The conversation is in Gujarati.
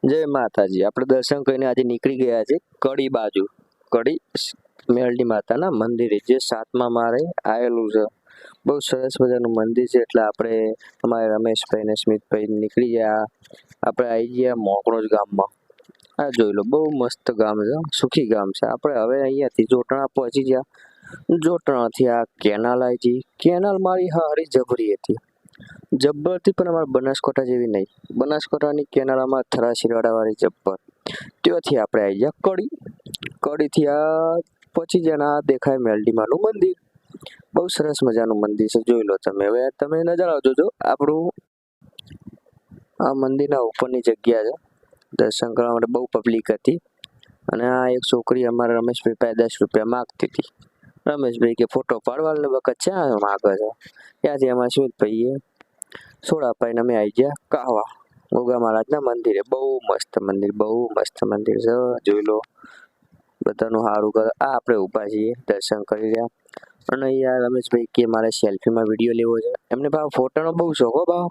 જય માતાજી. આપણે દર્શન કરીને આજે નીકળી ગયા છે કડી બાજુ. કડી મેલડી માતાના મંદિરે, જે 7મા માળે આવેલું છે. બહુ સરસ મજાનું મંદિર છે. એટલે આપણે અમારે રમેશભાઈ ને સ્મિતભાઈ નીકળી ગયા. આપણે આવી ગયા મોકળોજ ગામમાં. આ જોઈ લો, બહુ મસ્ત ગામ છે, સુખી ગામ છે. આપણે હવે અહીંયાથી જોટણા પહોંચી ગયા. જોટણાથી આ કેનાલ આવી ગઈ. કેનાલ મારી હારી જબરી હતી, જબ્બરથી, પણ અમારે બનાસકાંઠા જેવી નહીં. બનાસકાંઠાની કેનાલમાં થરાશીવાળાવાળી જબ્બર. ત્યાંથી આપણે આવી ગયા કડી. કડીથી આ પહોંચી ગયા ને આ દેખાય મેલડીમાનું મંદિર. બહુ સરસ મજાનું મંદિર છે, જોઈ લો તમે. હવે તમે નજારા જોજો. આપણું આ મંદિરના ઉપરની જગ્યા છે. દર્શન કરવા માટે બહુ પબ્લિક હતી. અને આ એક છોકરી અમારા રમેશભાઈ પાસે 10 રૂપિયા માગતી હતી. રમેશભાઈ કે ફોટો પાડવાનો વખત ક્યાં માગે છે. ત્યાંથી અમારા સ્મિતભાઈએ સોડા પાઈને અમે આવી ગયા કાહવા ગોગા મહારાજના મંદિરે. બહુ મસ્ત મંદિર, બહુ મસ્ત મંદિર છે, જોઈ લો. બધાનું સારું કરે. આ આપણે ઊભા છીએ, દર્શન કરી રહ્યા. અને અહીંયા રમેશભાઈ કે મારે સેલ્ફીમાં વિડીયો લેવો છે. એમને ભાવ ફોટોનો બહુ શોખ હો ભાવ.